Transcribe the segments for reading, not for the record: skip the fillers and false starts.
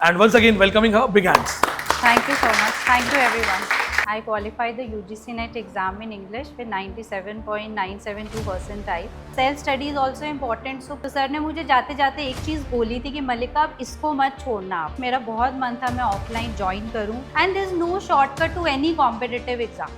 And once again, welcoming her, big hands. Thank you so much. Thank you everyone. I qualified the UGC NET exam in English with 97.972 percentile. Self study is also important. So sir ने मुझे जाते जाते एक चीज़ बोली थी कि मल्लिका आप इसको मत छोड़ना आप. मेरा बहुत मन था मैं ऑफलाइन ज्वाइन करूं. And there is no shortcut to any competitive exam.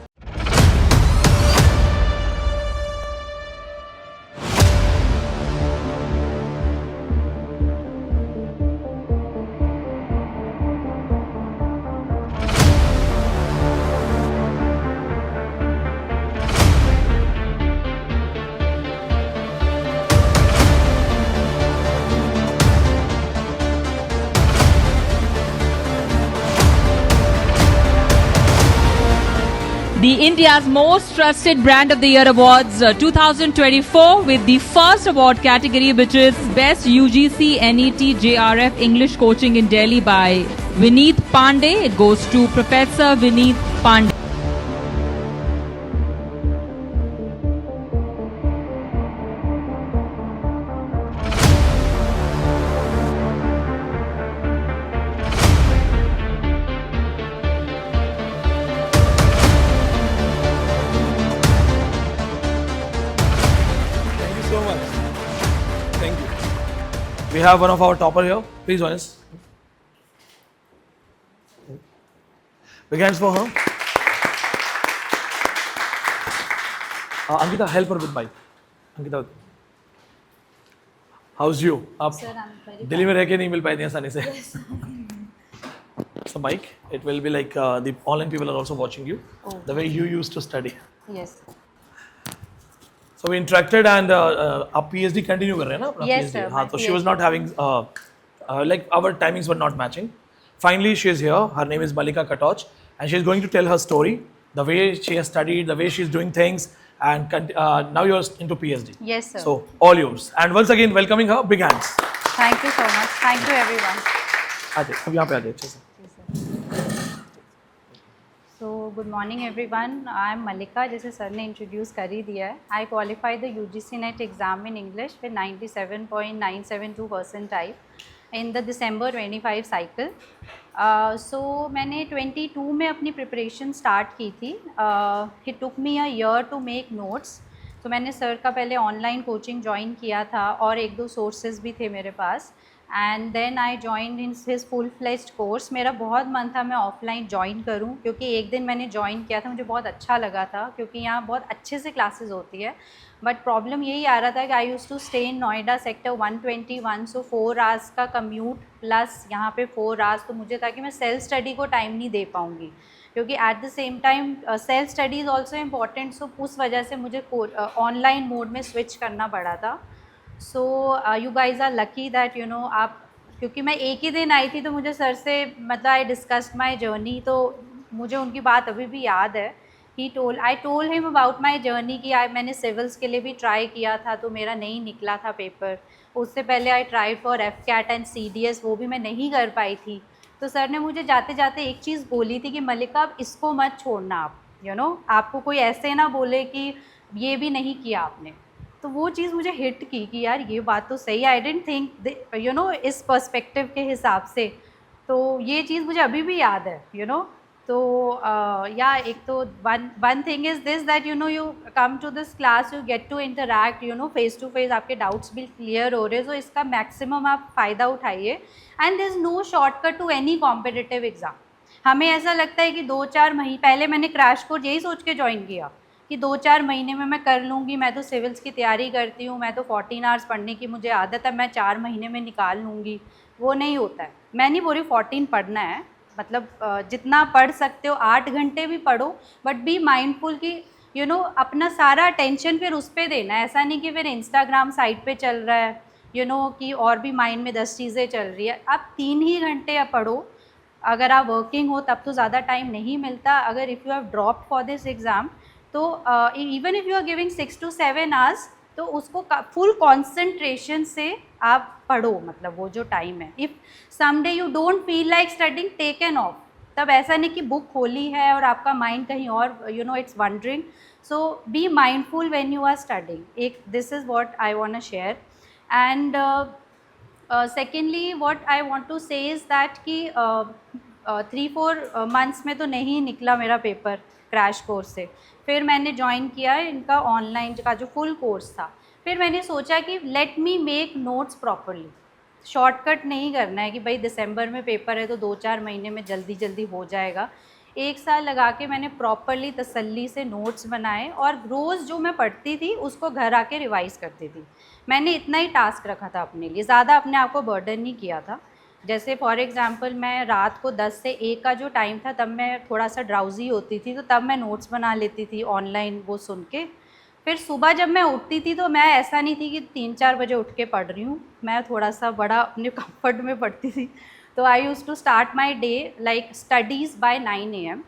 The India's Most Trusted Brand of the Year Awards 2024 with the first award category, which is Best UGC NET JRF English Coaching in Delhi by Vineet Pandey. It goes to Professor Vineet Pandey. Thank you so much. Thank you. We have one of our topper here. Please join us. Big hands for her. Ankita, help her with mic. Ankita, how's you? आप Sir, I'm very Delhi में रह के नहीं मिल पाए थे आसानी से. So mic, it will be like the online people are also watching you. Oh. The way you used to study. Yes. So we interacted and आप PhD continue कर रहे हैं ना अपना Yes, PhD? sir, हाँ my तो she was PhD. not having like our timings were not matching. Finally she is here. Her name is Mallika Katoch and she is going to tell her story, the way she has studied, the way she is doing things, and now you are into PhD. Yes, sir. So all yours. And once again welcoming her, big hands. Thank you so much. Thank you everyone. आ जाइए अब यहाँ पे आ जाइए अच्छे से. So good morning everyone. I am Mallika, जैसे sir ने introduce कर ही दिया है. I qualified the UGC NET exam in English with 97.972 percentile in the December 25 cycle. So मैंने 22 में अपनी प्रिपरेशन स्टार्ट की थी. It took me a year to make notes. तो मैंने सर का पहले ऑनलाइन कोचिंग ज्वाइन किया था और एक दो सोर्सेज भी थे मेरे पास. And then I join in his full fledged course. मेरा बहुत मन था मैं ऑफलाइन ज्वाइन करूं क्योंकि एक दिन मैंने ज्वाइन किया था, मुझे बहुत अच्छा लगा था क्योंकि यहाँ बहुत अच्छे से क्लासेस होती है. बट प्रॉब्लम यही आ रहा था कि I used to stay in Noida sector 121. So 4 hours का कम्यूट प्लस यहाँ पे 4 आवर्स, तो मुझे था कि मैं सेल्फ स्टडी को टाइम नहीं दे पाऊँगी क्योंकि at the same time self study is also important. So उस वजह से मुझे ऑनलाइन मोड में स्विच करना पड़ा था. So you guys are lucky that you know आप, क्योंकि मैं एक ही दिन आई थी तो मुझे सर से मतलब आई डिस्कस्ड माई जर्नी, तो मुझे उनकी बात अभी भी याद है. I told him about my journey कि मैंने सिविल्स के लिए भी ट्राई किया था तो मेरा नहीं निकला था पेपर. उससे पहले I tried for FCAT and CDS, वो भी मैं नहीं कर पाई थी. तो सर ने मुझे जाते जाते एक चीज़ बोली थी कि मल्लिका आप इसको मत छोड़ना आप, यू नो आपको कोई ऐसे ना बोले कि ये भी नहीं किया आपने. तो वो चीज़ मुझे हिट की कि यार ये बात तो सही है. आई डेंट थिंक यू नो इस पर्सपेक्टिव के हिसाब से. तो ये चीज़ मुझे अभी भी याद है, यू नो. तो या एक तो one thing is this that you know you come to this class, you get to interact, you know face to face, आपके डाउट्स भी क्लियर हो रहे हैं. तो इसका मैक्सिमम आप फ़ायदा उठाइए. And there is no shortcut to any competitive exam. हमें ऐसा लगता है कि 2-4 महीने पहले मैंने क्रैश कोर्स यही सोच के ज्वाइन किया कि 2-4 महीने में मैं कर लूँगी, मैं तो सिविल्स की तैयारी करती हूँ, मैं तो 14 आवर्स पढ़ने की मुझे आदत है, मैं 4 महीने में निकाल लूँगी. वो नहीं होता है. मैं नहीं बोल रही 14 पढ़ना है, मतलब जितना पढ़ सकते हो 8 घंटे भी पढ़ो, बट बी माइंडफुल कि यू नो अपना सारा अटेंशन फिर उस पर देना है. ऐसा नहीं कि फिर इंस्टाग्राम साइट पे चल रहा है, यू नो कि और भी माइंड में 10 चीज़ें चल रही है. आप 3 ही घंटे पढ़ो. अगर आप वर्किंग हो तब तो ज़्यादा टाइम नहीं मिलता. अगर if you have dropped for this exam तो even if you are giving 6 to 7 hours तो उसको फुल कॉन्सेंट्रेशन से आप पढ़ो. मतलब वो जो टाइम है, if someday you don't feel like studying, take an off. तब ऐसा नहीं कि बुक खोली है और आपका माइंड कहीं और you know it's wandering. So be mindful when you are studying. एक this is what I want to share. And secondly what I want to say is that कि 3-4 मंथ्स में तो नहीं निकला मेरा पेपर क्रैश कोर्स से। फिर मैंने ज्वाइन किया इनका ऑनलाइन का जो फुल कोर्स था। फिर मैंने सोचा कि let me make notes properly, shortcut नहीं करना है कि भाई दिसंबर में पेपर है तो 2-4 महीने में जल्दी जल्दी हो जाएगा। 1 साल लगा के मैंने प्रॉपरली तसल्ली से नोट्स बनाए और रोज़ जो मैं पढ़ती थी उसको घर आके रिवाइज़ करती थी। मैंने इतना ही टास्क रखा था अपने लिए, ज़्यादा अपने आप को बर्डन नहीं किया था। जैसे फॉर एग्ज़ाम्पल मैं रात को 10 से 1 का जो टाइम था तब मैं थोड़ा सा ड्राउजी होती थी, तो तब मैं नोट्स बना लेती थी ऑनलाइन वो सुन के। फिर सुबह जब मैं उठती थी तो मैं ऐसा नहीं थी कि 3-4 बजे उठ के पढ़ रही हूँ, मैं थोड़ा सा बड़ा अपने कंफर्ट में पढ़ती थी। तो I used to start my day like studies by 9 AM।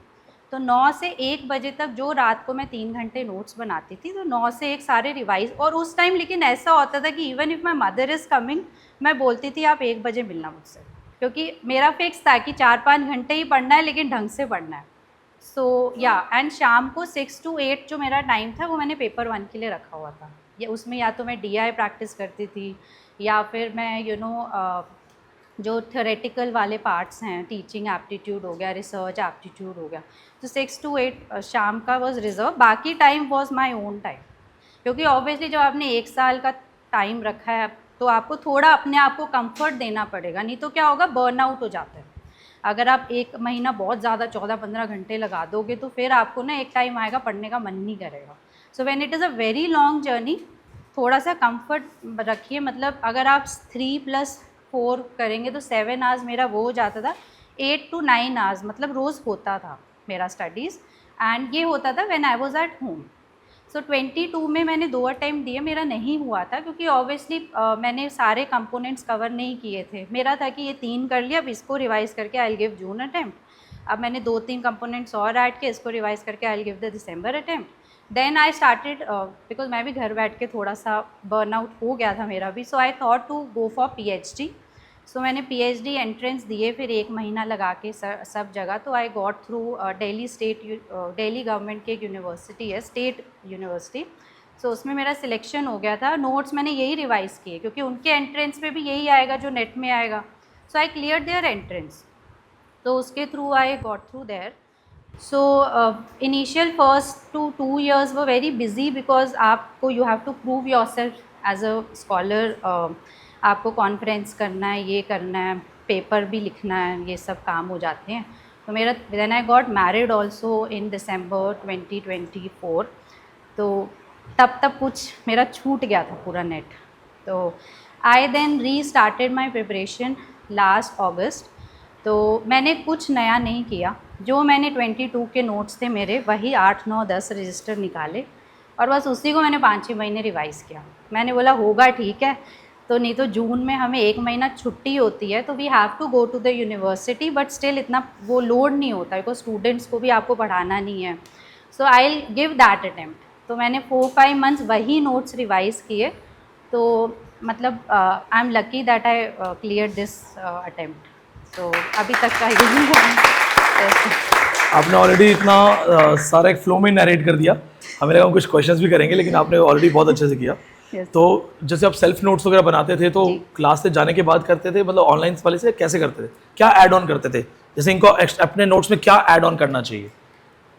तो 9 से 1 बजे तक जो रात को मैं 3 घंटे नोट्स बनाती थी, तो 9 से 1 सारे रिवाइज़। और उस टाइम लेकिन ऐसा होता था कि even if my mother is coming, मैं बोलती थी आप 1 बजे मिलना मुझसे, क्योंकि मेरा फिक्स था कि 4-5 घंटे ही पढ़ना है लेकिन ढंग से पढ़ना है। सो या एंड शाम को 6 to 8 जो मेरा टाइम था वो मैंने पेपर 1 के लिए रखा हुआ था। या उसमें या तो मैं DI प्रैक्टिस करती थी या फिर मैं जो थ्योरेटिकल वाले पार्ट्स हैं, टीचिंग एप्टीट्यूड हो गया, रिसर्च एप्टीट्यूड हो गया, तो 6 to 8 शाम का वॉज रिजर्व, बाकी time was my own time. क्योंकि ऑब्वियसली जब आपने 1 साल का टाइम रखा है तो आपको थोड़ा अपने आप को कंफर्ट देना पड़ेगा, नहीं तो क्या होगा, बर्नआउट हो जाता है। अगर आप 1 महीना बहुत ज़्यादा 14-15 घंटे लगा दोगे तो फिर आपको ना एक टाइम आएगा पढ़ने का मन नहीं करेगा। So when it is a very long journey, थोड़ा सा कंफर्ट रखिए। मतलब अगर आप 3+4 करेंगे तो 7 आवर्स मेरा वो हो जाता था। 8 to 9 आवर्स मतलब रोज़ होता था मेरा स्टडीज़, एंड ये होता था when I was at home. So 22 में मैंने 2 अटेम्प्ट दिए, मेरा नहीं हुआ था क्योंकि ऑब्वियसली मैंने सारे कंपोनेंट्स कवर नहीं किए थे। मेरा था कि ये 3 कर लिया, अब इसको रिवाइज़ करके I will give June attempt. अब मैंने 2-3 कंपोनेंट्स और ऐड किए, इसको रिवाइज़ करके I will give the December attempt. Then I started because मैं भी घर बैठ के थोड़ा सा बर्नआउट हो गया था मेरा भी, so I thought to go for PhD। सो मैंने PhD एंट्रेंस दिए फिर 1 महीना लगा के सब जगह। तो आई गॉट थ्रू दिल्ली गवर्नमेंट की एक यूनिवर्सिटी है, स्टेट यूनिवर्सिटी। सो उसमें मेरा सिलेक्शन हो गया था। नोट्स मैंने यही रिवाइज़ किए क्योंकि उनके एंट्रेंस में भी यही आएगा जो नेट में आएगा। So I clear their entrance, तो उसके through I got through there. So initial 1 to 2 years were very busy because आपको you have to prove yourself as a scholar. आपको कॉन्फ्रेंस करना है, ये करना है, पेपर भी लिखना है, ये सब काम हो जाते हैं। तो मेरा then I got married also in December 2024। तो तब कुछ मेरा छूट गया था पूरा नेट। तो आई देन री-स्टार्टेड माई प्रिपरेशन लास्ट अगस्त। तो मैंने कुछ नया नहीं किया, जो मैंने 22 के नोट्स थे मेरे वही 8, 9, 10 रजिस्टर निकाले और बस उसी को मैंने 5-6 महीने रिवाइज़ किया। मैंने बोला होगा ठीक है, तो नहीं तो जून में हमें 1 महीना छुट्टी होती है तो we have to go to the university, but still इतना वो लोड नहीं होता बिकॉज स्टूडेंट्स को भी आपको पढ़ाना नहीं है। So I will give that attempt. तो मैंने 4-5 मंथ्स वही नोट्स रिवाइज़ किए। तो मतलब I am lucky that I clear this attempt. तो अभी तक का यही है। आपने ऑलरेडी इतना सारा एक फ्लो में नरेट कर दिया, हमें लगा हम कुछ क्वेश्चंस भी करेंगे लेकिन आपने ऑलरेडी बहुत अच्छे से किया। Yes. तो जैसे आप सेल्फ नोट्स वगैरह बनाते थे तो क्लास से जाने के बाद करते थे, मतलब ऑनलाइन वाले से कैसे करते थे, क्या ऐड ऑन करते थे, जैसे इनको अपने नोट्स में क्या ऐड ऑन करना चाहिए?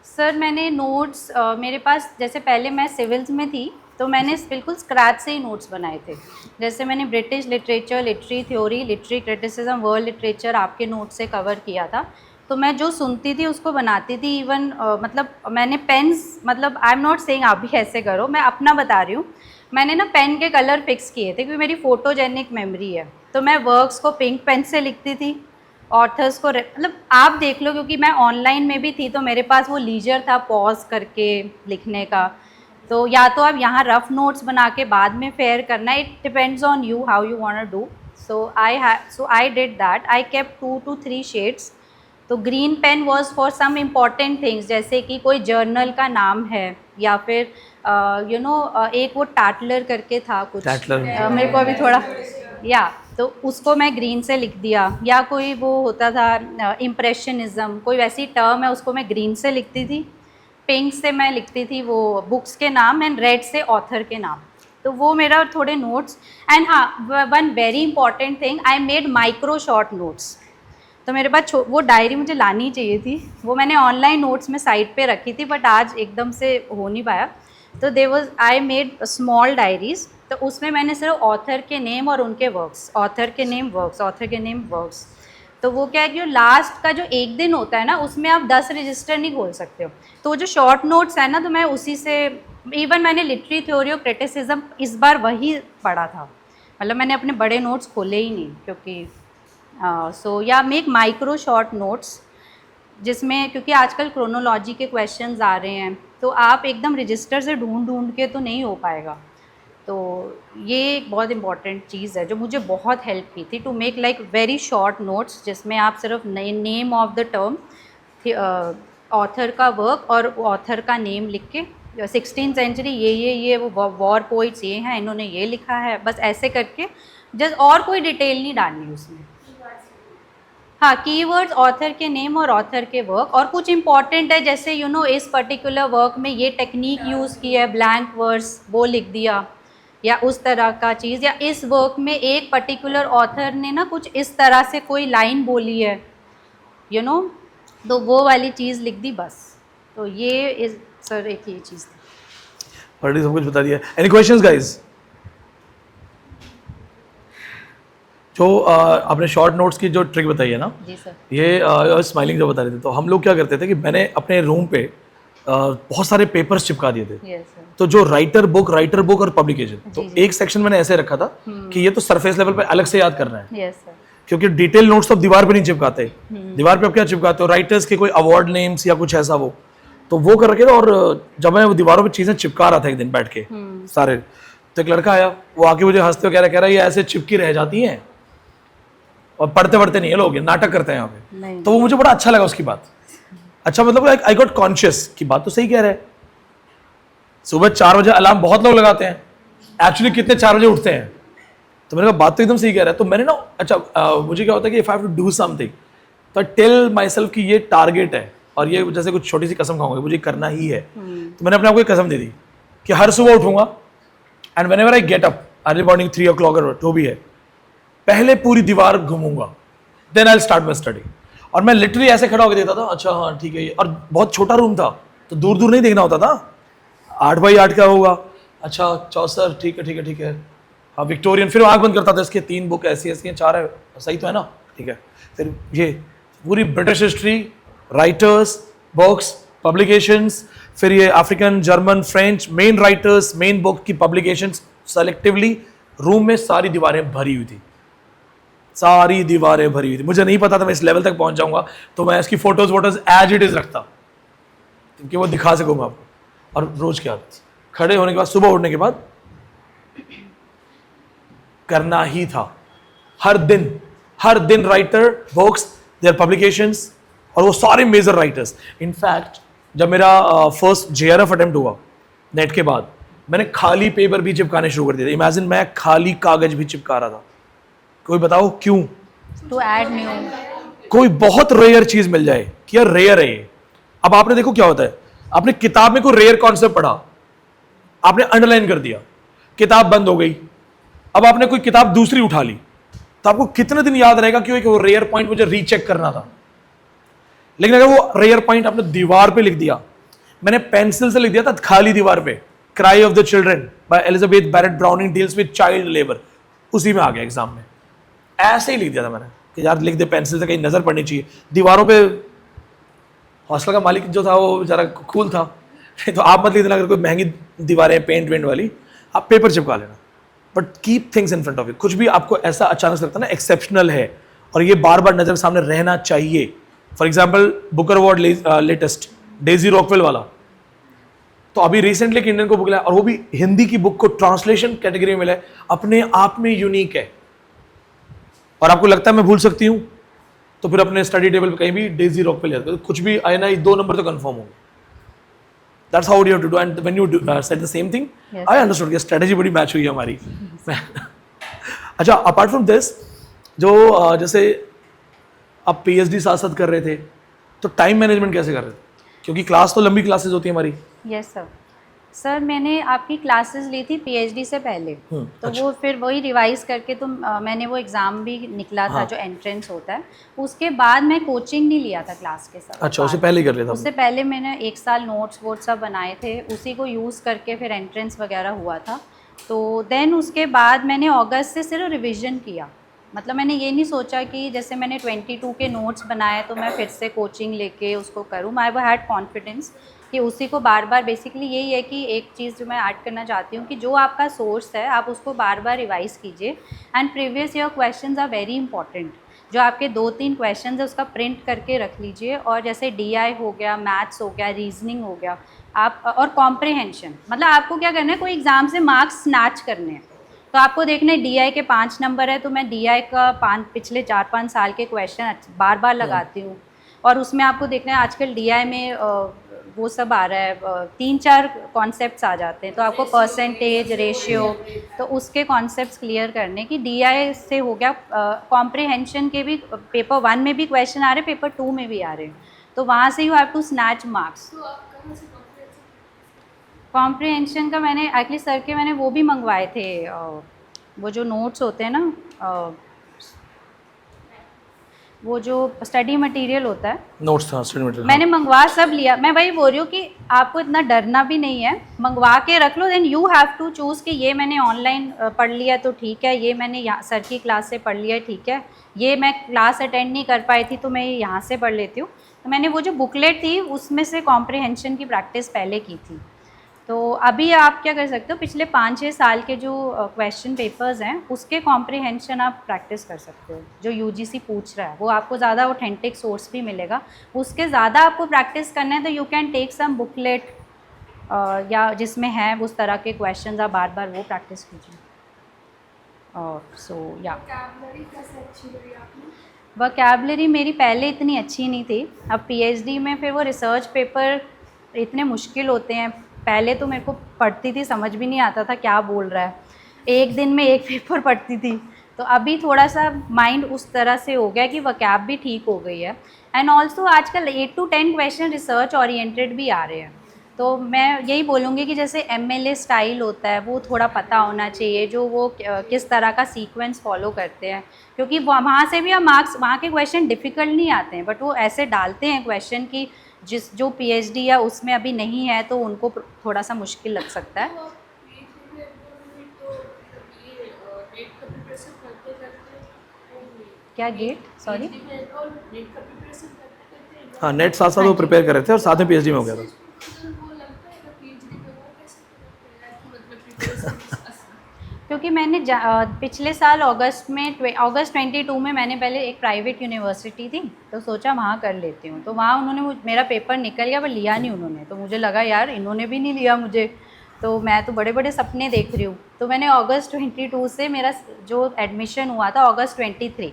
सर मैंने नोट्स मेरे पास जैसे पहले मैं सिविल्स में थी तो मैंने बिल्कुल स्क्रैच से ही नोट्स बनाए थे। जैसे मैंने British literature, literary theory, literary criticism, world literature आपके नोट से कवर किया था। तो मैं जो सुनती थी उसको बनाती थी। इवन मतलब मैंने पेन्स, मतलब आई एम नॉट सेइंग आप भी ऐसे करो, मैं अपना बता रही हूँ। मैंने ना पेन के कलर फिक्स किए थे क्योंकि मेरी फ़ोटोजेनिक मेमोरी है। तो मैं वर्क्स को पिंक पेन से लिखती थी, ऑथर्स को मतलब आप देख लो, क्योंकि मैं ऑनलाइन में भी थी तो मेरे पास वो लीजर था पॉज करके लिखने का। तो या तो आप यहाँ रफ नोट्स बना के बाद में फेयर करना, it depends on you how you want to do. So I did that. I kept 2 to 3 shades. तो green pen was for some important things, जैसे कि कोई जर्नल का नाम है या फिर एक वो टैटलर करके था कुछ, मेरे को अभी थोड़ा तो उसको मैं ग्रीन से लिख दिया। या कोई वो होता था इम्प्रेशनिज़म, कोई वैसी टर्म है उसको मैं ग्रीन से लिखती थी। पिंक से मैं लिखती थी वो बुक्स के नाम, एंड रेड से ऑथर के नाम। तो वो मेरा थोड़े नोट्स एंड हाँ one very important thing I made micro short notes. तो मेरे पास वो डायरी मुझे लानी चाहिए थी, वो मैंने ऑनलाइन नोट्स में साइट पे रखी थी बट आज एकदम से हो नहीं पाया। तो they was I made small diaries, तो उसमें मैंने सिर्फ ऑथर के नेम और उनके वर्क्स, ऑथर के नेम वर्क्स, ऑथर के नेम वर्क्स। तो वो क्या है कि लास्ट का जो एक दिन होता है ना उसमें आप 10 रजिस्टर नहीं खोल सकते हो, तो वो जो शॉर्ट नोट्स है ना तो मैं उसी से, इवन मैंने लिटरेरी थ्योरी और क्रिटिसिज्म इस बार वही पढ़ा था, मतलब मैंने अपने बड़े नोट्स खोले ही नहीं क्योंकि सो या मेक माइक्रो शॉर्ट नोट्स जिसमें, क्योंकि आजकल क्रोनोलॉजी के क्वेश्चंस आ रहे हैं तो आप एकदम रजिस्टर से ढूंढ के तो नहीं हो पाएगा। तो ये एक बहुत इंपॉर्टेंट चीज़ है जो मुझे बहुत हेल्प की थी, to make like very short notes जिसमें आप सिर्फ name of the term, author का वर्क और ऑथर का नेम लिख के 16th सेंचुरी ये वो वॉर पोइट्स ये हैं, इन्होंने ये लिखा है, बस ऐसे करके जस्ट, और कोई डिटेल नहीं डालनी उसमें। हाँ, कीवर्ड्स, ऑथर के नेम और ऑथर के वर्क, और कुछ इंपॉर्टेंट है जैसे यू नो इस पर्टिकुलर वर्क में ये टेक्निक यूज़ की है, ब्लैंक वर्स वो लिख दिया या उस तरह का चीज़, या इस वर्क में एक पर्टिकुलर ऑथर ने ना कुछ इस तरह से कोई लाइन बोली है यू नो, तो वो वाली चीज़ लिख दी बस। तो ये इस सर एक ये चीज़ थी। ऑलरेडी सब कुछ बता दिया। Any questions guys? जो आपने शॉर्ट नोट्स की जो ट्रिक बताई है ना, जी सर। ये स्माइलिंग जो बता रहे थे, तो हम लोग क्या करते थे कि मैंने अपने रूम पे बहुत सारे पेपर्स चिपका दिए थे। Yes sir. तो जो राइटर बुक और पब्लिकेशन, तो जी, जी। एक सेक्शन मैंने ऐसे रखा था कि ये तो सरफेस लेवल पे अलग से याद करना है, यस सर। क्योंकि डिटेल नोट्स तो दीवार पे नहीं चिपकाते। दीवार पे आप क्या चिपकाते हो, राइटर्स के कोई अवार्ड नेम्स या कुछ ऐसा, वो तो वो कर रखे थे। और जब मैं वो दीवारों पे चीजें चिपका रहा था एक दिन बैठ के सारे, तो एक लड़का आया, वो आके मुझे हंसते हुए कह रहा है ये ऐसे चिपकी रह जाती हैं और पढ़ते नहीं है लोग, ये नाटक करते हैं यहाँ पे। तो वो मुझे बड़ा अच्छा लगा उसकी बात। अच्छा, मतलब आई गॉट कॉन्शियस की बात तो सही कह रहे हैं। सुबह 4 बजे अलार्म बहुत लोग लगाते हैं, एक्चुअली कितने 4 बजे उठते हैं? तो मैंने कहा बात तो एकदम सही कह रहा है। तो मैंने ना मुझे क्या होता है कि if I have to do something, तो टेल माई सेल्फ कि ये टारगेट है और ये जैसे कुछ छोटी सी कसम खाऊंगा, मुझे करना ही है। तो मैंने अपने आप को एक कसम दे दी कि हर सुबह उठूंगा and whenever I get up early morning 3 o'clock और जो भी है, पहले पूरी दीवार घूमूंगा, then I start my study. और मैं लिटरली ऐसे खड़ा होकर देखता था, अच्छा हाँ ठीक है ये, और बहुत छोटा रूम था तो दूर दूर नहीं देखना होता था, 8x8 का होगा, अच्छा चौसर, ठीक है, हाँ विक्टोरियन, फिर आँख बंद करता था, इसके 3 बुक ऐसी हैं, 4 है, सही तो है ना, ठीक है। फिर ये पूरी British history, writers, books, publications, फिर ये African, German, French, main writers, main book की पब्लिकेशंस, सेलेक्टिवली रूम में सारी दीवारें भरी हुई थी, सारी दीवारें भरी हुई थी। मुझे नहीं पता था मैं इस लेवल तक पहुंच जाऊंगा, तो मैं इसकी फोटोज एज इट इज रखता क्योंकि वो दिखा सकूँ मैं आपको। और रोज क्या आदत, खड़े होने के बाद, सुबह उठने के बाद करना ही था, हर दिन राइटर, बुक्स, देयर पब्लिकेशंस, और वो सारे मेजर राइटर्स। इनफैक्ट जब मेरा फर्स्ट JRF अटेम्प्ट हुआ नेट के बाद, मैंने खाली पेपर भी चिपकाने शुरू कर दिए थे। इमेजिन, मैं खाली कागज भी चिपका रहा था। कोई बताओ क्यों? टू ऐड न्यू, कोई बहुत रेयर चीज मिल जाए कि यार रेयर है ये। अब आपने देखो क्या होता है, आपने किताब में कोई रेयर कॉन्सेप्ट पढ़ा, आपने अंडरलाइन कर दिया, किताब बंद हो गई, अब आपने कोई किताब दूसरी उठा ली, तो आपको कितने दिन याद रहेगा कि वो रेयर पॉइंट मुझे रीचेक करना था। लेकिन अगर वो रेयर पॉइंट आपने दीवार पे लिख दिया, मैंने पेंसिल से लिख दिया था खाली दीवार पे, cry of the children by Elizabeth Barrett Browning deals with child labour, उसी में आ गया एग्जाम में। ऐसे ही लिख दिया था मैंने कि यार लिख दे पेंसिल से, कहीं नजर पड़नी चाहिए। दीवारों पे हॉस्टल का मालिक जो था वो जरा कूल था, तो आप मत लिख देना अगर कोई महंगी दीवारें पेंट वेंट वाली, आप पेपर चिपका लेना, but keep things in front of you. कुछ भी आपको ऐसा अचानक से लगता है ना एक्सेप्शनल है, और ये बार बार नजर सामने रहना चाहिए। For example Booker award latest Daisy Rockwell वाला, तो अभी रिसेंटली एक इंडियन को बुक मिला, और वो भी हिंदी की बुक को ट्रांसलेशन कैटेगरी में मिला है, अपने आप में यूनिक है। और आपको लगता है मैं भूल सकती हूँ, तो फिर अपने स्टडी टेबल पे कहीं भी डेजी रॉकवेल याद करो, कुछ भी आए ना 2 नंबर तो कंफर्म होंगे। That's how you have to do, and when you said the same thing, Yes. I understood कि strategy बड़ी मैच हुई है हमारी। अच्छा, अपार्ट फ्रॉम दिस, जो जैसे आप PhD साथ साथ कर रहे थे, तो टाइम मैनेजमेंट कैसे कर रहे थे? क्योंकि क्लास तो लंबी क्लासेस होती है हमारी। Yes sir. सर मैंने आपकी क्लासेस ली थी पीएचडी से पहले, तो अच्छा। वो फिर वही रिवाइज करके तो मैंने वो एग्ज़ाम भी निकला था हाँ। जो एंट्रेंस होता है, उसके बाद मैं कोचिंग नहीं लिया था क्लास के साथ। अच्छा, उससे पहले ही कर लिया था उससे पहले मैंने 1 साल नोट्स वोट्स सब बनाए थे, उसी को यूज़ करके फिर एंट्रेंस वगैरह हुआ था। तो देन उसके बाद मैंने अगस्त से सिर्फ रिवीजन किया, मतलब मैंने ये नहीं सोचा कि जैसे मैंने 22 के नोट्स बनाए तो मैं फिर से कोचिंग लेके उसको करूँ। आई हैड कॉन्फिडेंस कि उसी को बार बार, बेसिकली यही है कि एक चीज़ जो मैं ऐड करना चाहती हूँ कि जो आपका सोर्स है आप उसको बार बार रिवाइज़ कीजिए, and previous year questions are very important. जो आपके 2-3 क्वेश्चंस है उसका प्रिंट करके रख लीजिए, और जैसे डीआई हो गया, मैथ्स हो गया, रीजनिंग हो गया, आप और कॉम्प्रिहेंशन, मतलब आपको क्या करना है, कोई एग्ज़ाम से मार्क्स स्नैच करने हैं तो आपको देखना है डीआई के 5 नंबर है तो मैं डीआई का पिछले 4-5 साल के क्वेश्चन बार बार लगाती हूँ, और उसमें आपको देखना है आजकल डीआई में वो सब आ रहा है, 3-4 कॉन्सेप्ट्स आ जाते हैं, तो आपको परसेंटेज, रेशियो, तो उसके कॉन्सेप्ट्स क्लियर करने की डीआई से हो गया। कॉम्प्रिहेंशन के भी पेपर 1 में भी क्वेश्चन आ रहे हैं, पेपर 2 में भी आ रहे हैं, तो वहाँ से you have to snatch marks. Comprehension का मैंने एक्चुअली सर के मैंने वो भी मंगवाए थे, वो जो नोट्स होते हैं ना, वो जो स्टडी मटेरियल होता है, नोट्स था, स्टडी मटेरियल। मैंने मंगवा सब लिया। मैं वही बोल रही हूँ कि आपको इतना डरना भी नहीं है, मंगवा के रख लो, then you have to choose कि ये मैंने ऑनलाइन पढ़ लिया तो ठीक है, ये मैंने यहाँ सर की क्लास से पढ़ लिया ठीक है, ये मैं क्लास अटेंड नहीं कर पाई थी तो मैं यहाँ से पढ़ लेती हूँ। तो मैंने वो जो बुकलेट थी उसमें से कॉम्प्रिहेंशन की प्रैक्टिस पहले की थी। तो अभी आप क्या कर सकते हो, पिछले 5-6 साल के जो क्वेश्चन पेपर्स हैं उसके कॉम्प्रिहेंशन आप प्रैक्टिस कर सकते हो, जो यूजीसी पूछ रहा है वो आपको ज़्यादा ऑथेंटिक सोर्स भी मिलेगा, उसके ज़्यादा आपको प्रैक्टिस करना है तो you can take some booklet या जिसमें है उस तरह के क्वेश्चन, आप बार बार वो प्रैक्टिस कीजिए। और सो या वोकैबलरी मेरी पहले इतनी अच्छी नहीं थी, अब पीएचडी में फिर वो रिसर्च पेपर इतने मुश्किल होते हैं, पहले तो मेरे को पढ़ती थी समझ भी नहीं आता था क्या बोल रहा है, एक दिन में एक पेपर पढ़ती थी, तो अभी थोड़ा सा माइंड उस तरह से हो गया कि वोकैब भी ठीक हो गई है। एंड ऑल्सो आजकल 8 to 10 क्वेश्चन रिसर्च ओरिएंटेड भी आ रहे हैं, तो मैं यही बोलूँगी कि जैसे एमएलए स्टाइल होता है वो थोड़ा पता होना चाहिए, जो वो किस तरह का सीक्वेंस फॉलो करते हैं, क्योंकि वहाँ से भी हम मार्क्स, वहाँ के क्वेश्चन डिफ़िकल्ट नहीं आते हैं, बट वो ऐसे डालते हैं क्वेश्चन की जो पीएचडी या उसमें अभी नहीं है तो उनको थोड़ा सा मुश्किल लग सकता है। क्या गेट, सॉरी? हाँ, नेट साथ साथ वो प्रिपेयर कर रहे थे और साथ में पीएचडी में हो गया था। क्योंकि मैंने पिछले साल अगस्त 22 में मैंने पहले एक प्राइवेट यूनिवर्सिटी थी तो सोचा वहाँ कर लेती हूँ, तो वहाँ उन्होंने मेरा पेपर निकल गया पर लिया नहीं उन्होंने, तो मुझे लगा यार इन्होंने भी नहीं लिया मुझे, तो मैं तो बड़े बड़े सपने देख रही हूँ। तो मैंने अगस्त 22 से मेरा जो एडमिशन हुआ था अगस्त 23,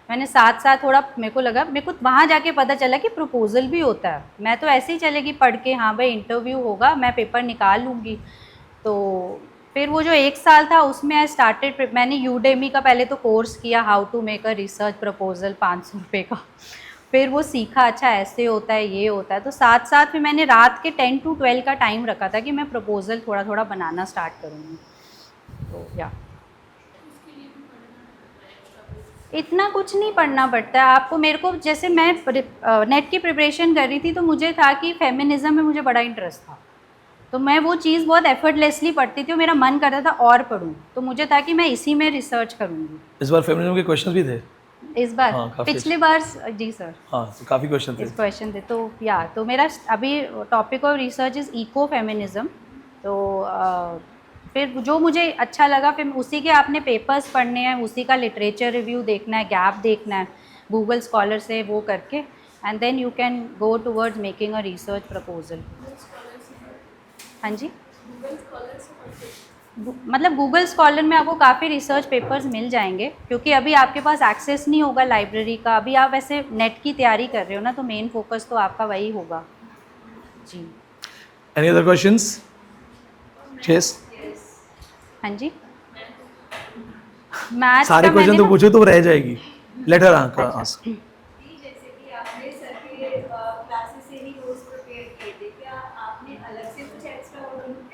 मैंने साथ साथ थोड़ा मेरे को लगा, मेरे को वहाँ जाके पता चला कि प्रपोजल भी होता है, मैं तो ऐसे ही चलेगी पढ़ के, हाँ भाई इंटरव्यू होगा मैं पेपर निकाल लूँगी। तो फिर वो जो 1 साल था उसमें आई स्टार्टेड, मैंने यूडेमी का पहले तो कोर्स किया, how to make a research proposal 500 रुपये का, फिर वो सीखा अच्छा ऐसे होता है ये होता है, तो साथ साथ फिर मैंने रात के 10 to 12 का टाइम रखा था कि मैं प्रपोजल थोड़ा थोड़ा बनाना स्टार्ट करूँगी। तो या इतना कुछ नहीं पढ़ना पड़ता है आपको, मेरे को जैसे मैं नेट की प्रिपरेशन कर रही थी तो मुझे था कि फेमिनिज़म में मुझे बड़ा इंटरेस्ट था, तो मैं वो चीज़ बहुत एफर्टलेसली पढ़ती थी और मेरा मन करता था और पढूं, तो मुझे था कि मैं इसी में रिसर्च करूँगी। इस बार फेमिनिज्म के क्वेश्चंस भी थे इस बार? हाँ, काफी पिछली बार जी सर। हाँ, तो काफ़ी क्वेश्चन थे। इस क्वेश्चन थे तो या तो मेरा अभी topic of research is eco feminism, तो फिर जो मुझे अच्छा लगा फिर उसी के आपने पेपर्स पढ़ने हैं, उसी का लिटरेचर रिव्यू देखना है, गैप देखना है गूगल स्कॉलर से वो करके, and then you can go towards making a research proposal. हाँ जी, मतलब गूगल स्कॉलर में आपको काफ़ी रिसर्च पेपर्स मिल जाएंगे, क्योंकि अभी आपके पास एक्सेस नहीं होगा लाइब्रेरी का, अभी आप वैसे नेट की तैयारी कर रहे हो ना, तो मेन फोकस तो आपका वही होगा जी। Any other questions? यस, हाँ जी, मैथ्स सारे का क्वेश्चन मैंने तो ना- पूछो तो रह जाएगी, लेट हर आंसर। जैसे कि आपने सर के क्लासेस से ही नोट्स प्रिपेयर किए थे, क्या आपने अलग से कुछ एक्स्ट्रा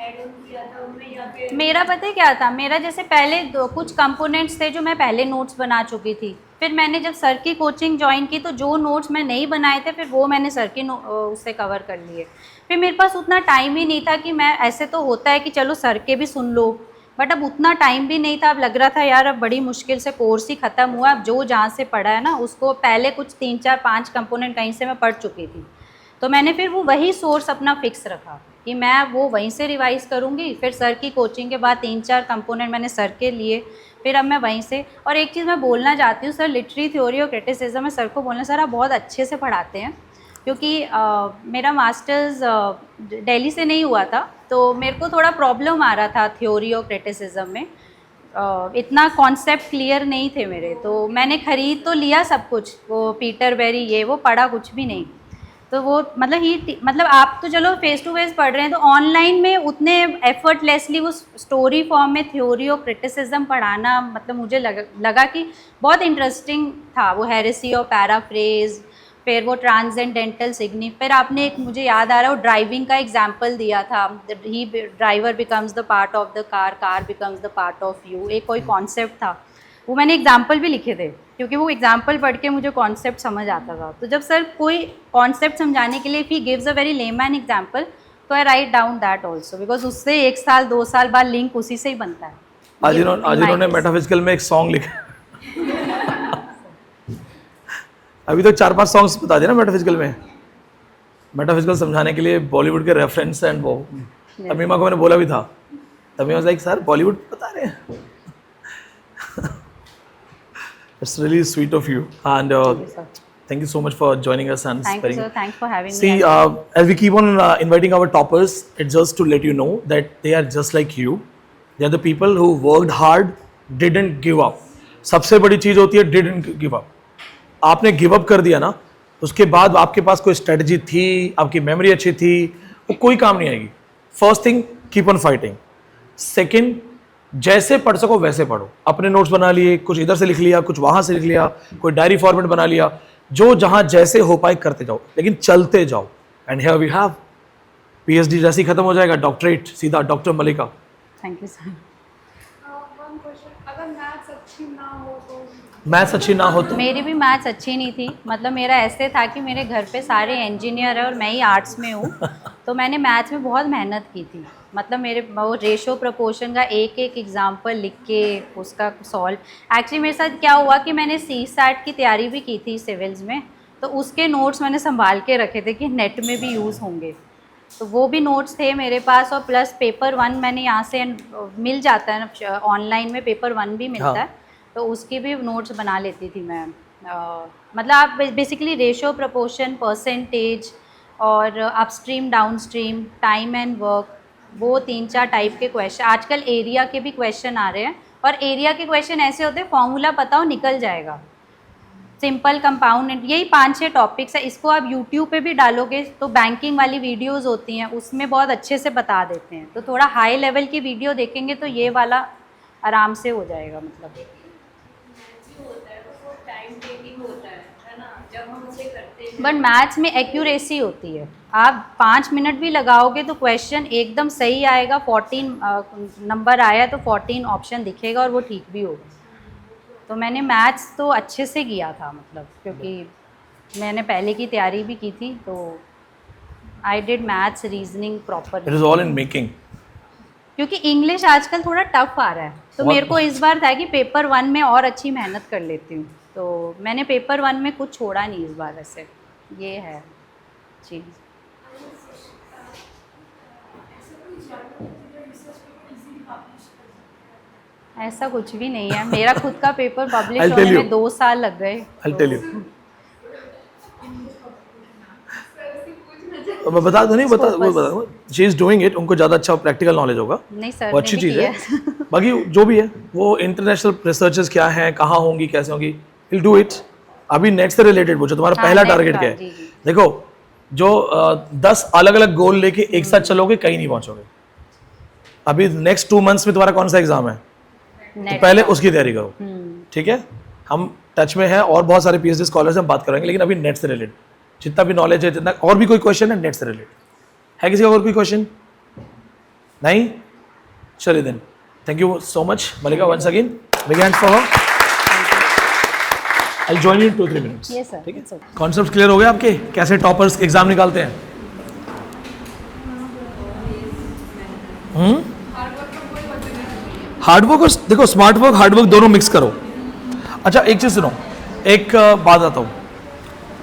ऐड ऑन था उनमें या फिर मेरा पता है क्या था, मेरा जैसे पहले कुछ कंपोनेंट्स थे जो मैं पहले नोट्स बना चुकी थी। फिर मैंने जब सर की कोचिंग ज्वाइन की तो जो नोट्स मैं नहीं बनाए थे फिर वो मैंने सर की उससे कवर कर लिए। फिर मेरे पास उतना टाइम ही नहीं था कि मैं, ऐसे तो होता है कि चलो सर के भी सुन लो, बट अब उतना टाइम भी नहीं था। अब लग रहा था यार अब बड़ी मुश्किल से कोर्स ही ख़त्म हुआ, अब जो जहाँ से पढ़ा है ना उसको, पहले कुछ 3-4-5 कंपोनेंट कहीं से मैं पढ़ चुकी थी, तो मैंने फिर वो वही सोर्स अपना फिक्स रखा कि मैं वो वहीं से रिवाइज़ करूँगी। फिर सर की कोचिंग के बाद 3-4 कंपोनेंट मैंने सर के लिए, फिर अब मैं वहीं से। और एक चीज़ मैं बोलना चाहती हूँ, सर लिटरेरी थ्योरी और क्रिटिसिज्म में सर को बोलना, सर आप बहुत अच्छे से पढ़ाते हैं, क्योंकि मेरा मास्टर्स दिल्ली से नहीं हुआ था, तो मेरे को थोड़ा प्रॉब्लम आ रहा था थ्योरी और क्रिटिसिज्म में। इतना कॉन्सेप्ट क्लियर नहीं थे मेरे, तो मैंने ख़रीद तो लिया सब कुछ, वो पीटर बेरी ये वो, पढ़ा कुछ भी नहीं। तो वो मतलब आप तो चलो फेस टू फेस पढ़ रहे हैं, तो ऑनलाइन में उतने एफर्टलेसली वो स्टोरी फॉर्म में थ्योरी और क्रिटिसिज्म पढ़ाना, मतलब मुझे लगा कि बहुत इंटरेस्टिंग था। वो हेरेसी और पैराफ्रेज, फिर वो ट्रांसेंडेंटल सिग्निफ, फिर आपने एक, मुझे याद आ रहा है, वो ड्राइविंग का एग्जाम्पल दिया था, he driver becomes the part of the car, car becomes the part of you, एक कोई कॉन्सेप्ट था, वो मैंने एग्जाम्पल भी लिखे थे, क्योंकि वो एग्जाम्पल पढ़ के मुझे कॉन्सेप्ट समझ आता था। तो जब सर कोई कॉन्सेप्ट समझाने के लिए he gives a very layman example, तो I write down that also, because उससे 1 साल 2 साल बाद लिंक उसी से ही बनता है। आज इन्होंने मेटाफिजिकल में एक सॉन्ग लिखा अभी तो 4-5 सॉन्ग्स बता दिया ना मेटाफिजिकल में। मेटाफिजिकल समझाने के लिए बॉलीवुड के रेफरेंस एंड वो तमीमा को मैंने बोला भी था, तमीमा लाइक सर बॉलीवुड बता रहे हैं It's really sweet of you, and thank you so much for joining us and Thank you, sir. Thanks for having me. See, as we keep on inviting our toppers, it's just to let you know that they are just like you. They are the people who worked hard, didn't give up. सबसे बड़ी चीज होती है didn't give up. आपने give up कर दिया ना, उसके बाद आपके पास कोई स्ट्रेटजी थी, आपकी मेमोरी अच्छी थी, वो कोई काम नहीं आएगी। First thing, keep on fighting. Second, जैसे पढ़ सको वैसे पढ़ो। अपने नोट्स बना लिए, कुछ इधर से लिख लिया, कुछ वहां से लिख लिया, कोई डायरी फॉर्मेट बना लिया, जो जहां जैसे हो पाए करते जाओ, लेकिन चलते जाओ। And here we have PhD जैसे ही खत्म हो जाएगा, डॉक्टरेट सीधा doctor Malika. Thank you sir. One question, अगर मैथ्स अच्छी ना हो तो? मैथ्स अच्छी ना हो तो? मेरी भी मैथ्स अच्छी नहीं थी, मतलब मेरा ऐसे था कि मेरे घर पे सारे इंजीनियर है और मैं ही आर्ट्स में हूँ, तो मैंने मैथ्स में बहुत मेहनत की थी। मतलब मेरे वो रेशो प्रपोर्शन का एक एक एग्जाम्पल लिख के उसका सॉल्व। एक्चुअली मेरे साथ क्या हुआ कि मैंने CSAT की तैयारी भी की थी सिविल्स में, तो उसके नोट्स मैंने संभाल के रखे थे कि नेट में भी यूज़ होंगे, तो वो भी नोट्स थे मेरे पास। और प्लस पेपर 1 मैंने यहाँ से मिल जाता है ना, ऑनलाइन में पेपर 1 भी मिलता है, तो उसकी भी नोट्स बना लेती थी मैं। मतलब आप बेसिकली रेशो प्रपोर्शन, परसेंटेज और upstream downstream, time and work, वो 3-4 टाइप के क्वेश्चन। आजकल एरिया के भी क्वेश्चन आ रहे हैं, और एरिया के क्वेश्चन ऐसे होते हैं फॉर्मूला पता हो निकल जाएगा। सिंपल, कंपाउंड, यही 5-6 टॉपिक्स है। इसको आप यूट्यूब पे भी डालोगे तो बैंकिंग वाली वीडियोस होती हैं, उसमें बहुत अच्छे से बता देते हैं। तो थोड़ा हाई लेवल की वीडियो देखेंगे तो ये वाला आराम से हो जाएगा। मतलब बट मैथ्स में एक्यूरेसी होती है, आप 5 मिनट भी लगाओगे तो क्वेश्चन एकदम सही आएगा। 14 नंबर आया तो 14 ऑप्शन दिखेगा और वो ठीक भी होगा। तो मैंने मैथ्स तो अच्छे से किया था, मतलब क्योंकि मैंने पहले की तैयारी भी की थी, तो I did maths reasoning proper. It is all in making, क्योंकि इंग्लिश आजकल थोड़ा टफ आ रहा है, तो मेरे को इस बार था कि पेपर 1 में और अच्छी मेहनत कर लेती हूँ, तो मैंने पेपर 1 में कुछ छोड़ा नहीं इस बार। ऐसे ये है चीज़। ऐसा कुछ भी नहीं है, मेरा खुद का पेपर पब्लिश होने में 2 साल लग गए। I'll tell you. मैं बता दूं, नहीं बता, वो बता, शी इज डूइंग इट, उनको ज़्यादा अच्छा प्रैक्टिकल नॉलेज होगा, नहीं सर, वो अच्छी चीज़ है। बाकी जो भी है वो इंटरनेशनल रिसर्चेस क्या हैं, कहाँ होंगी, कैसे होंगी, विल डू इट। अभी नेट से रिलेटेड पूछो, तुम्हारा पहला टारगेट क्या है? देखो, जो 10 अलग अलग गोल लेके एक साथ चलोगे कहीं नहीं पहुंचोगे। अभी नेक्स्ट 2 मंथ्स में तुम्हारा कौन सा एग्जाम है, तो पहले उसकी तैयारी करो, ठीक है? हम टच में हैं और बहुत सारे PhD स्कॉलर्स हम बात करेंगे, लेकिन अभी नेट से रिलेटेड जितना भी नॉलेज है, जितना और भी कोई क्वेश्चन है नेट से रिलेटेड है, किसी का और कोई क्वेश्चन नहीं? चलिए then, thank you so much Malika once again, big hand for her. I'll join you in 2-3 minutes. Yes, sir. ठीक है, It's okay. कॉन्सेप्ट क्लियर हो गए आपके, कैसे टॉपर्स एग्जाम निकालते हैं? हार्ड वर्क और देखो स्मार्ट वर्क, हार्ड वर्क दोनों मिक्स करो। अच्छा एक चीज सुनो, एक बात आता हूँ,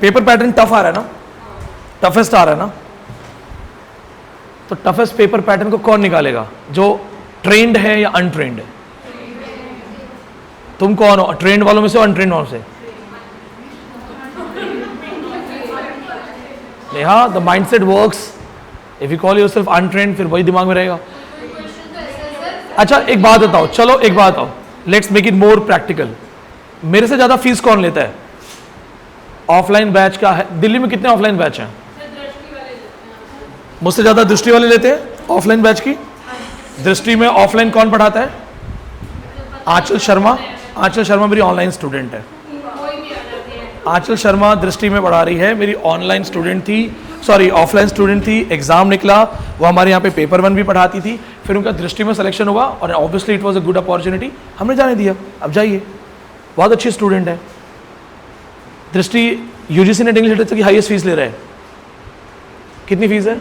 पेपर पैटर्न टफ आ रहा है ना, टफेस्ट आ रहा है ना, तो टफेस्ट पेपर पैटर्न को कौन निकालेगा? जो ट्रेंड है या अनट्रेंड है? तुम कौन हो, ट्रेंड वालों में से और अनट्रेंड वालों से? Neha, the mindset works, if you call yourself untrained फिर वही दिमाग में रहेगा। अच्छा एक बात बताओ, चलो एक बात बताओ, let's make it more practical. मेरे से ज्यादा फीस कौन लेता है ऑफलाइन बैच का? है दिल्ली में कितने ऑफलाइन बैच हैं? मुझसे ज्यादा दृष्टि वाले लेते हैं ऑफलाइन बैच की। दृष्टि में ऑफलाइन कौन पढ़ाता है? आंचल शर्मा। आंचल शर्मा मेरी ऑनलाइन स्टूडेंट है। आंचल शर्मा दृष्टि में पढ़ा रही है, मेरी ऑनलाइन स्टूडेंट थी, सॉरी ऑफलाइन स्टूडेंट थी। एग्जाम निकला, वो हमारे यहाँ पे पेपर 1 भी पढ़ाती थी, फिर उनका दृष्टि में सिलेक्शन हुआ और obviously it was a good opportunity, हमने जाने दिया। अब जाइए, बहुत अच्छी स्टूडेंट है। दृष्टि यूजीसी नेट इंग्लिश लिटरेचर की हाईएस्ट फीस ले रहा है। कितनी फीस है?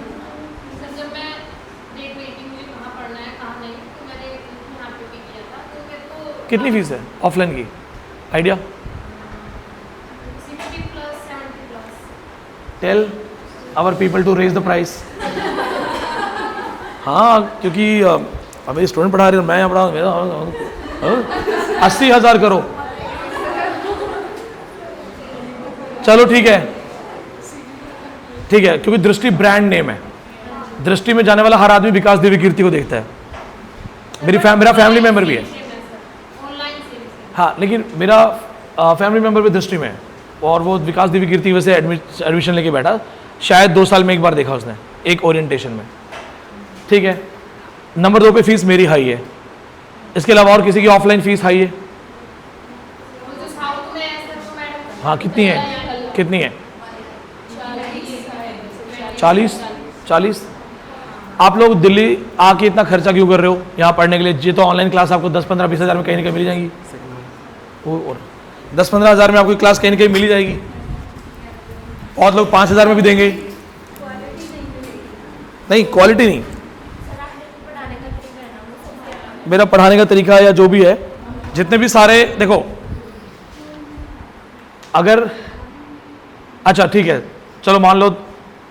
कितनी फीस है ऑफलाइन की? Idea? Tell our people to raise the price. हाँ क्योंकि मेरी स्टूडेंट पढ़ा रही है, मैं यहाँ पढ़ा मेरा 80,000 करो। चलो ठीक है, ठीक है, क्योंकि दृष्टि ब्रांड नेम है। दृष्टि में जाने वाला हर आदमी विकास देवी कीर्ति को देखता है। मेरा फैमिली मेंबर भी है। हाँ लेकिन मेरा फैमिली मेंबर भी दृष्टि में है और वो विकास देवी कीर्ति वैसे एडमिशन लेके बैठा, शायद 2 साल में एक बार देखा उसने, एक ओरिएंटेशन में। ठीक है, नंबर 2 पे फीस मेरी हाई है। इसके अलावा और किसी की ऑफलाइन फीस हाई है? हाँ कितनी है? कितनी है? 40? आप लोग दिल्ली आके इतना खर्चा क्यों कर रहे हो यहाँ पढ़ने के लिए? ये तो ऑनलाइन क्लास आपको 10-15-20 हज़ार में कहीं ना कहीं मिल जाएंगी। और 10-15 हज़ार में आपको क्लास कहीं ना कहीं मिल ही जाएगी। और लोग 5 हज़ार में भी देंगे। नहीं क्वालिटी नहीं, मेरा पढ़ाने का तरीका या जो भी है, जितने भी सारे देखो, अगर अच्छा ठीक है चलो मान लो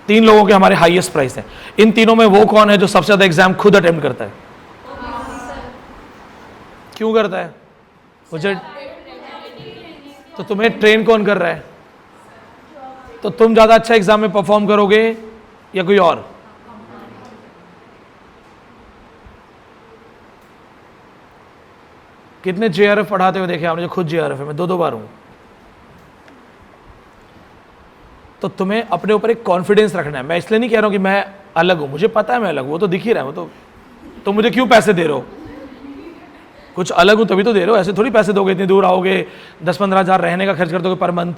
3 लोगों के हमारे हाईएस्ट प्राइस हैं, इन तीनों में वो कौन है जो सबसे ज्यादा एग्जाम खुद अटेम्प्ट करता है? क्यों करता है? मुझे तो तुम्हें ट्रेन कौन कर रहा है? तो तुम ज्यादा अच्छा एग्जाम में परफॉर्म करोगे या कोई और? कितने जेआरएफ पढ़ाते हुए देखे आपने? जो खुद जेआरएफ है, मैं 2 बार हूं। तो तुम्हें अपने ऊपर एक कॉन्फिडेंस रखना है। मैं इसलिए नहीं कह रहा हूं कि मैं अलग हूं, मुझे पता है मैं अलग हूं, वो तो दिख ही रहा है। वो तो मुझे क्यों पैसे दे रहे हो? कुछ अलग हूं तभी तो दे रहे हो, ऐसे थोड़ी पैसे दोगे। इतनी दूर आओगे, 10-15 हज़ार रहने का खर्च कर दोगे पर मंथ,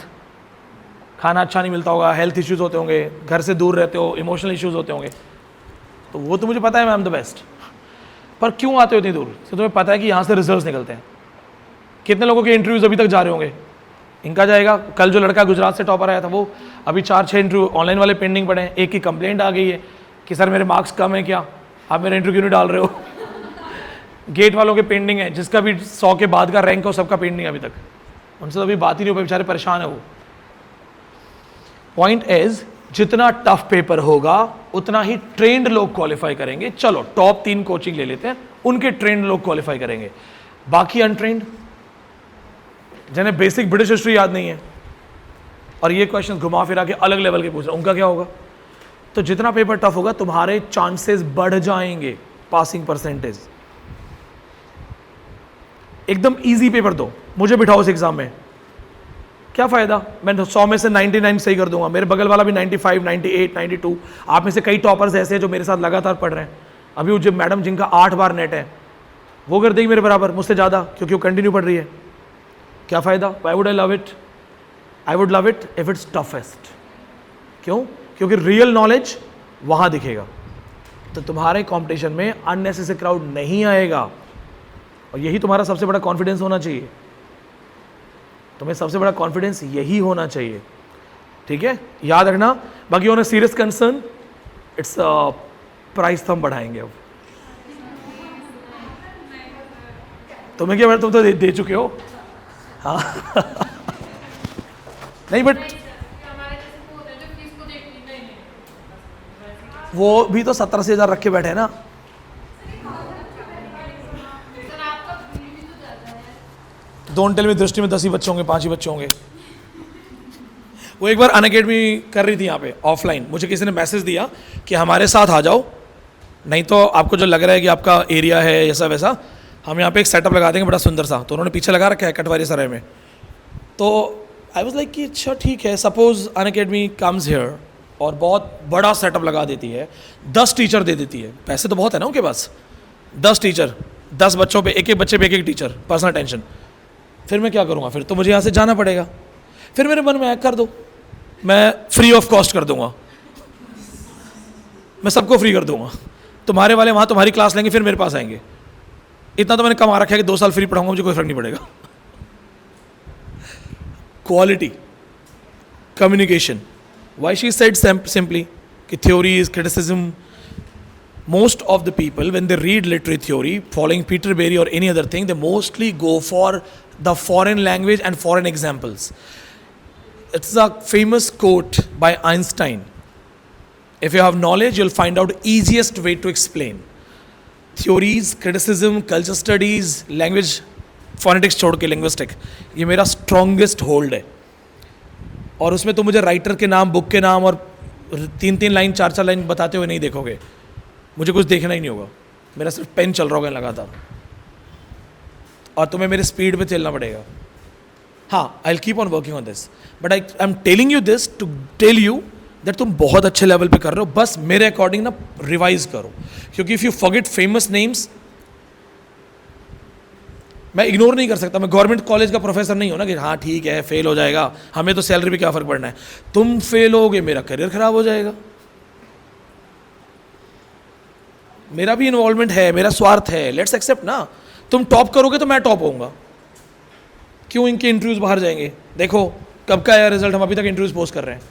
खाना अच्छा नहीं मिलता होगा, हेल्थ इश्यूज होते होंगे, घर से दूर रहते हो, इमोशनल इश्यूज होते होंगे, तो वो तो मुझे पता है, आई एम द बेस्ट। पर क्यों आते हो इतनी दूर? तो तुम्हें पता है कि यहाँ से रिजल्ट्स निकलते हैं। कितने लोगों के इंटरव्यूज अभी तक जा रहे होंगे? इनका जाएगा। कल जो लड़का गुजरात से टॉपर आया था, वो अभी 4-6 इंटरव्यू ऑनलाइन वाले पेंडिंग पड़े हैं। एक की कंप्लेंट आ गई है कि सर मेरे मार्क्स कम है, क्या आप मेरा इंटरव्यू नहीं डाल रहे हो? गेट वालों के पेंडिंग है, जिसका भी 100 के बाद का रैंक हो सबका पेंडिंग है अभी तक, उनसे तो अभी बात ही नहीं हो पाई, बेचारे परेशान है वो। पॉइंट इज, जितना टफ पेपर होगा उतना ही ट्रेंड लोग क्वालिफाई करेंगे। चलो टॉप 3 कोचिंग ले लेते हैं, उनके ट्रेंड लोग क्वालिफाई करेंगे, बाकी अनट्रेंड जिन्हें बेसिक ब्रिटिश हिस्ट्री याद नहीं है और ये क्वेश्चन घुमा फिरा के अलग लेवल के पूछ रहे हैं, उनका क्या होगा? तो जितना पेपर टफ होगा तुम्हारे चांसेस बढ़ जाएंगे, पासिंग परसेंटेज। एकदम इजी पेपर दो, मुझे बिठाओ उस एग्जाम में, क्या फ़ायदा? मैं 100 में से 99 सही कर दूंगा, मेरे बगल वाला भी 95, 98, 92। आप में से कई टॉपर्स ऐसे हैं जो मेरे साथ लगातार पढ़ रहे हैं। अभी वो जो मैडम जिनका 8 बार नेट है वो कर देगी मेरे बराबर, मुझसे ज़्यादा, क्योंकि वो कंटिन्यू पढ़ रही है। क्या फ़ायदा? Why would I love it? I would love it if it's toughest. क्यों? क्योंकि रियल नॉलेज वहाँ दिखेगा। तो तुम्हारे कंपटीशन में अननेसेसरी क्राउड नहीं आएगा, और यही तुम्हारा सबसे बड़ा कॉन्फिडेंस होना चाहिए। तुम्हें सबसे बड़ा कॉन्फिडेंस यही होना चाहिए, ठीक है, याद रखना। बाकी on a serious concern, it's price तो हम बढ़ाएंगे अब। तुम्हें क्या, तुम तो दे चुके हो। हाँ नहीं, बट वो भी तो 70,000 रख के बैठे हैं ना। डोंट टेल मी दृष्टि में 10 ही बच्चे होंगे, 5 ही बच्चे होंगे। वो एक बार अनअकैडमी कर रही थी यहाँ पे ऑफलाइन, मुझे किसी ने मैसेज दिया कि हमारे साथ आ जाओ, नहीं तो आपको जो लग रहा है कि आपका एरिया है ऐसा वैसा, हम यहाँ पे एक सेटअप लगा देंगे बड़ा सुंदर सा। तो उन्होंने पीछे लगा रखा है कटवारी सराय में। तो आई वाज लाइक कि अच्छा ठीक है, सपोज अनअकैडमी कम्स हियर और बहुत बड़ा सेटअप लगा देती है, 10 टीचर दे देती है, पैसे तो बहुत है ना उनके पास, 10 टीचर, 10 बच्चों पे एक बच्चे पे एक टीचर, पर्सनल टेंशन। फिर मैं क्या करूँगा? फिर तो मुझे यहाँ से जाना पड़ेगा। फिर मेरे मन में कर दो, मैं फ्री ऑफ कॉस्ट कर दूंगा, मैं सबको फ्री कर दूंगा। तुम्हारे वाले वहाँ तुम्हारी क्लास लेंगे, फिर मेरे पास आएंगे। इतना तो मैंने कमा रखा है कि 2 साल फ्री पढ़ाऊंगा, मुझे कोई फर्क नहीं पड़ेगा। Quality, communication, why she said simply कि theories, criticism, most of the people when they read literary theory following Peter Berry or any other thing, they mostly go for the foreign language and foreign examples. It's a famous quote by Einstein. If you have knowledge, you'll find out easiest way to explain. Theories, criticism, culture studies, language, phonetics छोड़ के linguistic, ये मेरा strongest hold है। और उसमें तो मुझे writer के नाम, बुक के नाम और 3-3 लाइन 4-4 लाइन बताते हुए नहीं देखोगे, मुझे कुछ देखना ही नहीं होगा, मेरा सिर्फ पेन चल रहा होगा लगातार, और तुम्हें मेरे स्पीड पे चलना पड़ेगा। हाँ, I will keep on working on this, but I am telling you this to tell you that तुम बहुत अच्छे लेवल पे कर रहे हो, बस मेरे अकॉर्डिंग ना रिवाइज करो, क्योंकि if you forget famous names, मैं इग्नोर नहीं कर सकता। मैं गवर्नमेंट कॉलेज का प्रोफेसर नहीं हूँ ना कि हाँ ठीक है फेल हो जाएगा, हमें तो सैलरी पे क्या फ़र्क पड़ना है। तुम फेल होगे, मेरा करियर खराब हो जाएगा, मेरा भी इन्वॉल्वमेंट है, मेरा स्वार्थ है, लेट्स एक्सेप्ट ना। तुम टॉप करोगे तो मैं टॉप होऊंगा, क्यों इनके इंटरव्यूज़ बाहर जाएंगे? देखो कब का आया रिजल्ट, हम अभी तक इंटरव्यूज़ पोस्ट कर रहे हैं,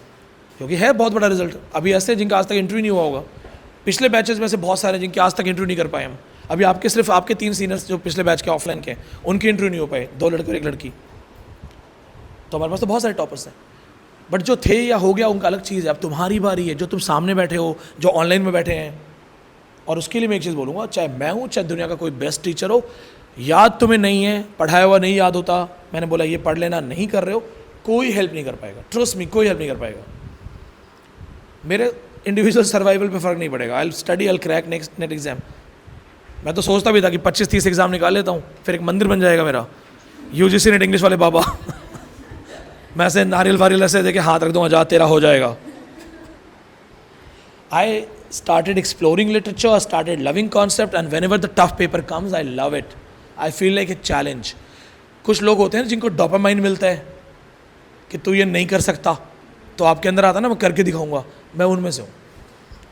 क्योंकि है बहुत बड़ा रिजल्ट। अभी ऐसे जिनका आज तक इंटरव्यू नहीं हुआ होगा, पिछले बैचेस में से बहुत सारे जिनके आज तक इंटरव्यू नहीं कर पाए हम। अभी आपके सिर्फ आपके 3 सीनियर्स जो पिछले बैच के ऑफलाइन के, उनके इंटरव्यू नहीं हो पाए, 2 लड़के और 1 लड़की। तो हमारे पास तो बहुत सारे टॉपर्स हैं, बट जो थे या हो गया उनका अलग चीज़ है। अब तुम्हारी बारी है, जो तुम सामने बैठे हो, जो ऑनलाइन में बैठे हैं। और उसके लिए मैं एक चीज़ बोलूँगा, चाहे मैं हूँ, चाहे दुनिया का कोई बेस्ट टीचर हो, याद तुम्हें नहीं है, पढ़ाया हुआ नहीं याद होता, मैंने बोला ये पढ़ लेना, नहीं कर रहे हो, कोई हेल्प नहीं कर पाएगा, ट्रस्ट मी, कोई हेल्प नहीं कर पाएगा। मेरे इंडिविजुअल सर्वाइवल पे फ़र्क नहीं पड़ेगा। I study, I crack next net exam. मैं तो सोचता भी था कि 25-30 एग्जाम निकाल लेता हूँ, फिर एक मंदिर बन जाएगा मेरा, यूजीसी नेट इंग्लिश वाले बाबा। मैं ऐसे नारियल वारियल ऐसे देके हाथ रख दूँगा, जा तेरा हो जाएगा। आई started exploring literature, I started loving concept, and whenever the tough paper comes, I love it. I feel like a challenge. कुछ लोग होते हैं जिनको डोपामाइन मिलता है कि तू ये नहीं कर सकता, तो आपके अंदर आता है ना मैं करके दिखाऊंगा, मैं उनमें से हूँ।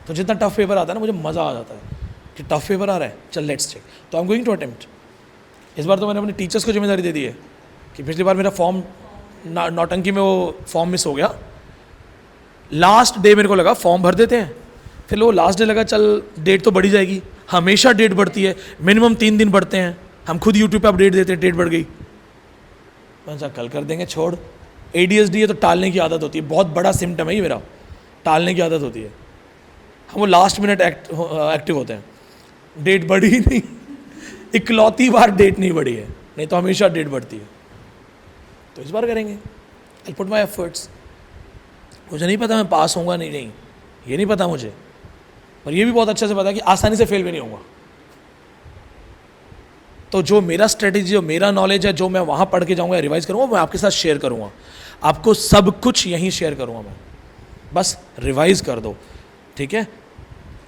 तो जितना टफ पेपर आता है ना, मुझे मज़ा आ जाता है कि टफ पेपर आ रहा है, चल लेट्स चेक। तो I am going to attempt. इस बार तो मैंने अपने टीचर्स को जिम्मेदारी दे दी है कि पिछली बार मेरा फॉर्म नौटंकी में वो फॉर्म मिस हो गया। लास्ट डे मेरे को लगा फॉर्म भर देते हैं, फिर वो लास्ट डे लगा चल डेट तो बढ़ी जाएगी, हमेशा डेट बढ़ती है, मिनिमम 3 दिन बढ़ते हैं, हम खुद यूट्यूब पे अपडेट देते हैं, डेट बढ़ गई। मैं कल कर देंगे, छोड़। ADHD है तो टालने की आदत होती है, बहुत बड़ा सिम्टम है ये मेरा, टालने की आदत होती है। हम वो लास्ट मिनट एक्टिव होते हैं, डेट बढ़ी ही नहीं। इकलौती बार डेट नहीं बढ़ी है, नहीं तो हमेशा डेट बढ़ती है। तो इस बार करेंगे, आई पुट माई एफर्ट्स। मुझे नहीं पता मैं पास होऊंगा नहीं, ये नहीं पता मुझे, पर ये भी बहुत अच्छे से पता है कि आसानी से फेल भी नहीं होगा। तो जो मेरा स्ट्रेटेजी, जो मेरा नॉलेज है, जो मैं वहाँ पढ़ के जाऊँगा, रिवाइज करूँगा, मैं आपके साथ शेयर करूँगा। आपको सब कुछ यहीं शेयर करूँगा मैं, बस रिवाइज कर दो, ठीक है।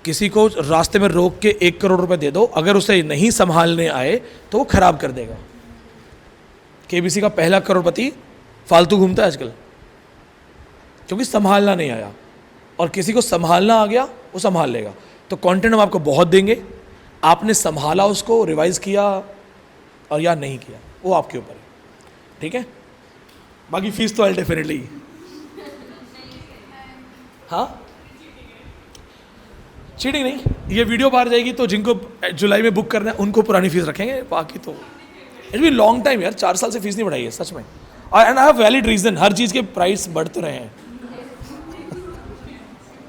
किसी को रास्ते में रोक के 1 करोड़ रुपए दे दो, अगर उसे नहीं संभालने आए तो वो खराब कर देगा। KBC का पहला करोड़पति फालतू घूमता है आजकल, क्योंकि संभालना नहीं आया, और किसी को संभालना आ गया वो संभाल लेगा। तो कंटेंट हम आपको बहुत देंगे, आपने संभाला उसको, रिवाइज किया और या नहीं किया, वो आपके ऊपर है, ठीक है। बाकी फीस तो डेफिनेटली, हाँ चीटिंग नहीं, ये वीडियो बाहर जाएगी तो जिनको जुलाई में बुक करना है उनको पुरानी फीस रखेंगे, बाकी तो इट बी लॉन्ग टाइम यार, 4 साल से फीस नहीं बढ़ाई है सच में। And I have valid reason, हर चीज़ के प्राइस बढ़ते रहे हैं।